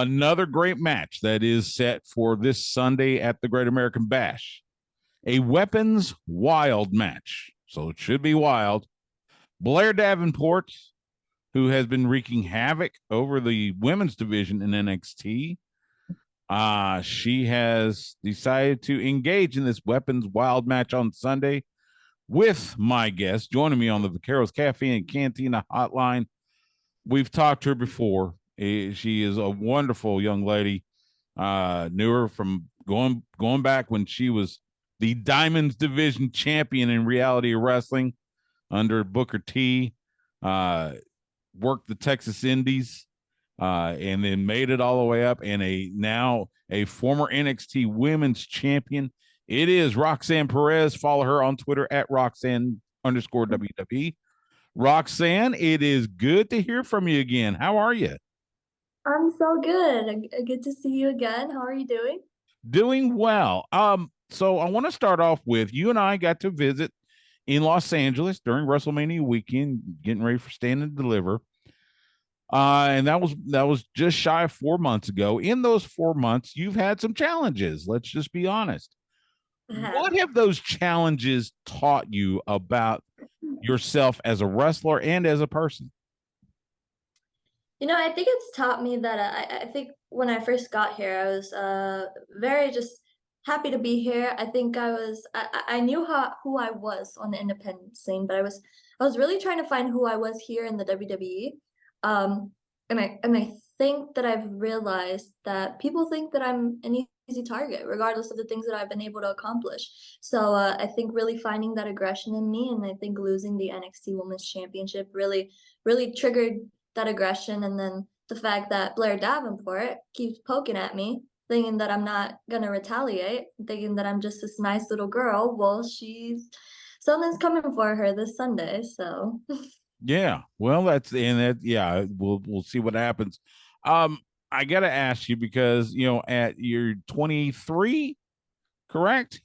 another great match that is set for this Sunday at the Great American Bash. A weapons wild match. So it should be wild. Blair Davenport, who has been wreaking havoc over the women's division in NXT, she has decided to engage in this weapons wild match on Sunday with my guest joining me on the Vaqueros Cafe and Cantina hotline. We've talked to her before. She is a wonderful young lady. Knew her from going back when she was the Diamonds Division champion in reality wrestling under Booker T. Worked the Texas Indies, and then made it all the way up, and now a former NXT Women's Champion. It is Roxanne Perez. Follow her on Twitter at Roxanne_WWE. Roxanne, it is good to hear from you again. How are you? I'm so good. Good to see you again. How are you doing? Doing well. So I want to start off with you and I got to visit in Los Angeles during WrestleMania weekend, getting ready for Stand and Deliver. And that was just shy of 4 months ago. In those 4 months, you've had some challenges. Let's just be honest. What have those challenges taught you about yourself as a wrestler and as a person? I think it's taught me that I think when I first got here, I was very just happy to be here. I think I knew who I was on the independent scene, but I was really trying to find who I was here in the WWE. And I think that I've realized that people think that I'm an easy target, regardless of the things that I've been able to accomplish. So I think really finding that aggression in me, and I think losing the NXT Women's Championship really triggered that aggression. And then the fact that Blair Davenport keeps poking at me, thinking that I'm not gonna retaliate, thinking that I'm just this nice little girl. Well, something's coming for her this Sunday. So Yeah, well, yeah, we'll see what happens. I gotta ask you because at you're 23, correct?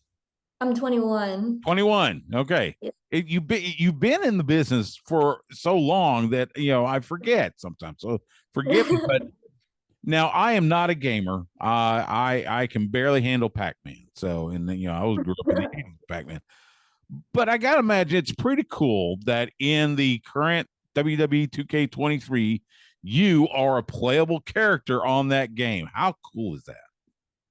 I'm 21. 21. Okay. Yeah. You've been in the business for so long that I forget sometimes. So forgive me, but now I am not a gamer. I can barely handle Pac-Man. So I grew up in the 80s Pac-Man. But I gotta imagine it's pretty cool that in the current WWE 2K23, you are a playable character on that game. How cool is that?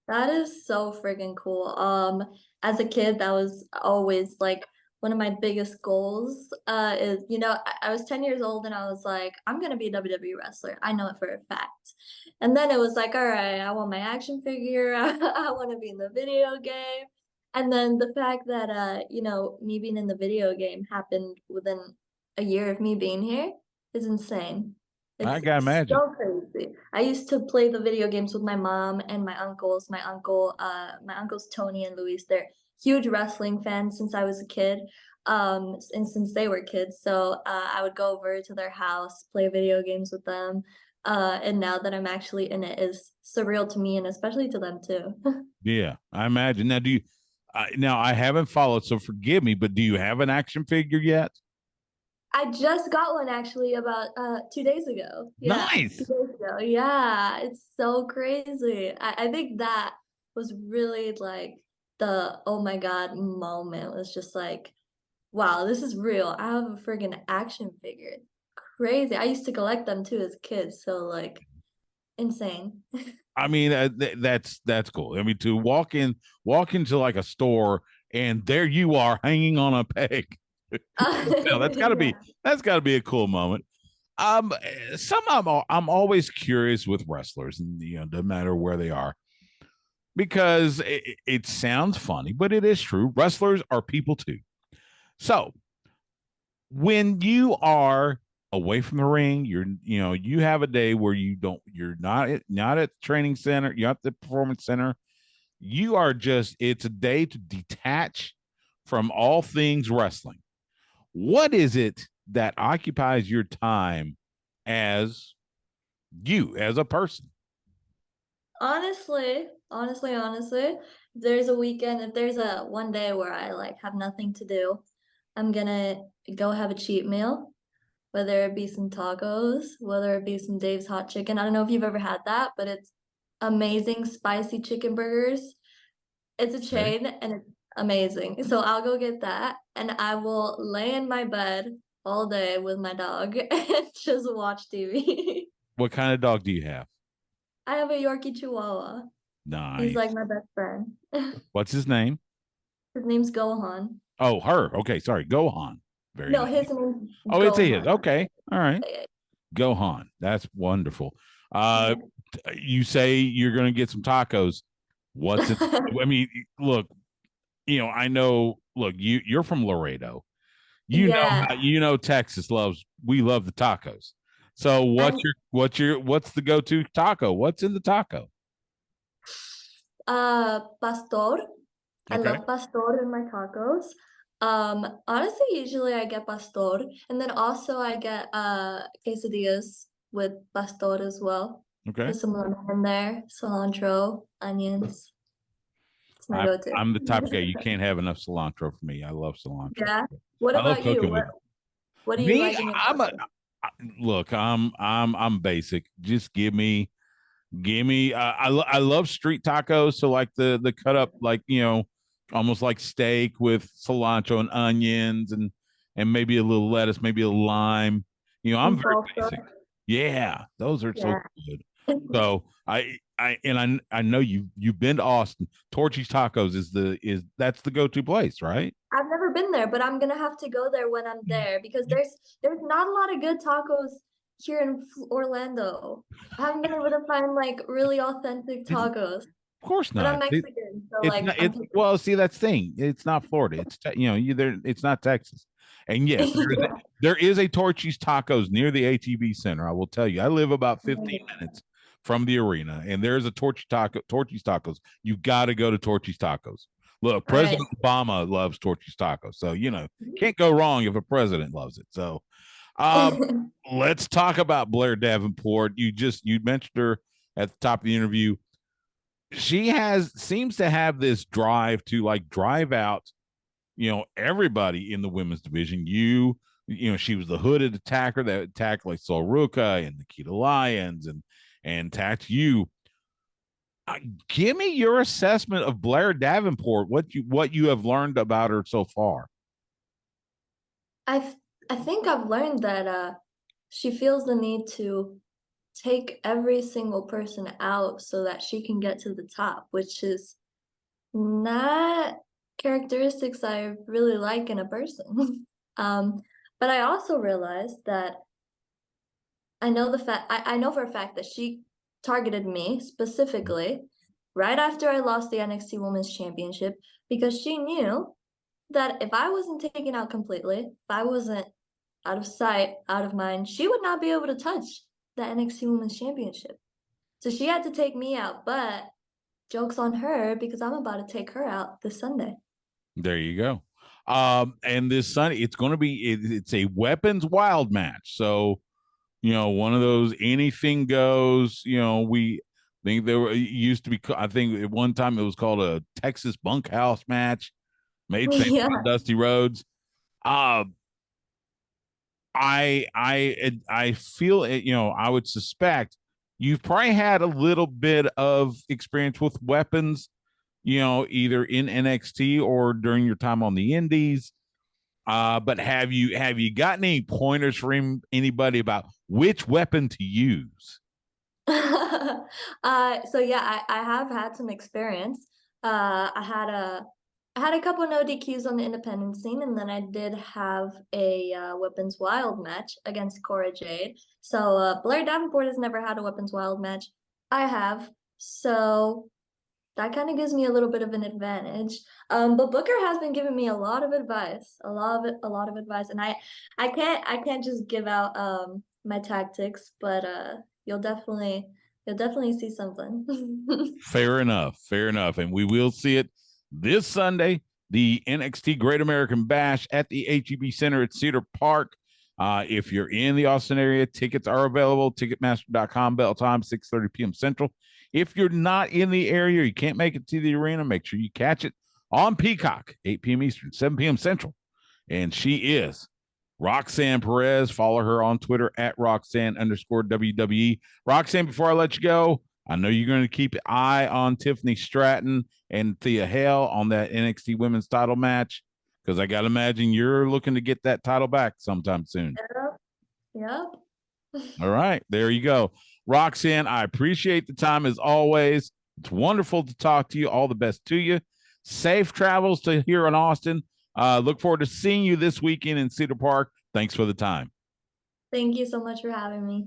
That is so friggin' cool. As a kid, that was always like one of my biggest goals. Is I was 10 years old and I was like, I'm gonna be a WWE wrestler. I know it for a fact. And then it was like, all right, I want my action figure. I want to be in the video game. And then the fact that me being in the video game happened within a year of me being here is insane. I It's gotta imagine. so crazy. I used to play the video games with my mom and my uncles. My uncles Tony and Luis, they're huge wrestling fans since I was a kid, and since they were kids. So I would go over to their house, play video games with them. And now that I'm actually in it is surreal to me and especially to them too. Yeah, I imagine. Now, now I haven't followed, so forgive me, but do you have an action figure yet? I just got one actually about 2 days ago. Yeah, two Nice. days ago. Yeah, it's so crazy. I think that was really like the oh my god moment. It was just like, wow, this is real. I have a friggin' action figure. Crazy. I used to collect them too as kids, so like insane. I mean, that's cool. I mean, to walk into like a store and there you are hanging on a peg. That's got to Yeah. be a cool moment. I'm always curious with wrestlers, and no matter where they are, because it sounds funny, but it is true. Wrestlers are people too. So when you are away from the ring, you have a day where you're not at the training center, you're at the performance center. You are just it's a day to detach from all things wrestling. What is it that occupies your time as you as a person? Honestly, if there's a weekend, if there's a one day where I like have nothing to do, I'm gonna go have a cheat meal. whether it be some tacos, whether it be some Dave's hot chicken. I don't know if you've ever had that, but it's amazing spicy chicken burgers. It's a Okay. chain and it's amazing. So I'll go get that and I will lay in my bed all day with my dog and just watch TV. What kind of dog do you have? I have a Yorkie Chihuahua. He's like Nice. my best friend. What's his name? His name's Gohan. Oh, her. Okay, sorry. Gohan. Very No, nice. his name's Oh, it's his. Gohan. Okay. All right. Yeah. Gohan. That's wonderful. Yeah. You say you're going to get some tacos. What's it? I mean, look, I know, look, you're from Laredo. Yes. Texas we love the tacos. So And what's the go-to taco? What's in the taco? pastor. I Okay. love pastor in my tacos. Honestly, usually I get pastor, and then also I get quesadillas with pastor as well. Okay. Put some lemon in there, cilantro, onions. It's my I'm go-to. I'm the type of guy you can't have enough cilantro for me. I love cilantro. Yeah. What I love about you? cooking What with it. what do you Me, like in your I'm a tacos? look. I'm basic. Just give me. I love street tacos. So like the cut up like almost like steak with cilantro and onions and maybe a little lettuce, maybe a lime. I'm Some very salsa. basic. Yeah, those are so Yeah. good. So I know you've been to Austin. Torchy's Tacos is that's the go-to place, right? I've never been there, but I'm gonna have to go there when I'm there because there's not a lot of good tacos here in Orlando. I haven't been able to find like really authentic It's, of tacos, course but I'm not. Mexican, so It's like not. I'm It's picking. well. See, that's the thing. It's not Florida. It's It's not Texas. And yes, there is a Torchy's Tacos near the ATV Center. I will tell you. I live about 15 minutes from the arena, and there's a Torchy's Tacos. You got to go to Torchy's Tacos. Look, All right. President Obama loves Torchy's Tacos, so can't go wrong if a president loves it. So, um, let's talk about Blair Davenport. You mentioned her at the top of the interview. She seems to have this drive to like drive out everybody in the women's division. She was the hooded attacker that attacked like Sol Ruka and Nikita Lyons and attacked you. Give me your assessment of Blair Davenport, what you have learned about her so far. I I think I've learned that she feels the need to take every single person out so that she can get to the top, which is not characteristics I really like in a person. But I also realized that I know for a fact that she targeted me specifically right after I lost the NXT Women's Championship because she knew that if I wasn't taken out completely, if I wasn't out of sight, out of mind, she would not be able to touch the NXT Women's Championship. So she had to take me out, but joke's on her because I'm about to take her out this Sunday. There you go. And this Sunday, it's a weapons wild match. So one of those anything goes. We think there used to be. I think at one time it was called a Texas bunkhouse match, made famous Yeah. by Dusty Rhodes. Uh, I feel it. I would suspect you've probably had a little bit of experience with weapons. Either in NXT or during your time on the Indies. But have you gotten any pointers from anybody about which weapon to use? So yeah, I have had some experience. I had a couple no DQs on the independent scene, and then I did have a Weapons Wild match against Cora Jade. So Blair Davenport has never had a Weapons Wild match. I have, so that kind of gives me a little bit of an advantage. But Booker has been giving me a lot of advice, a lot of advice, and I can't just give out my tactics, but you'll definitely see something. Fair enough. Fair enough. And we will see it this Sunday, the NXT Great American Bash at the HEB Center at Cedar Park. If you're in the Austin area, tickets are available. Ticketmaster.com, bell time, 6:30 p.m. Central. If you're not in the area, you can't make it to the arena, make sure you catch it on Peacock, 8 p.m. Eastern, 7 p.m. Central. And she is Roxanne Perez. Follow her on Twitter at Roxanne_WWE. Roxanne, before I let you go, I know you're going to keep an eye on Tiffany Stratton and Thea Hale on that NXT Women's title match, because I got to imagine you're looking to get that title back sometime soon. Yeah. All right, there you go. Roxanne, I appreciate the time as always. It's wonderful to talk to you. All the best to you. Safe travels to here in Austin. Look forward to seeing you this weekend in Cedar Park. Thanks for the time. Thank you so much for having me.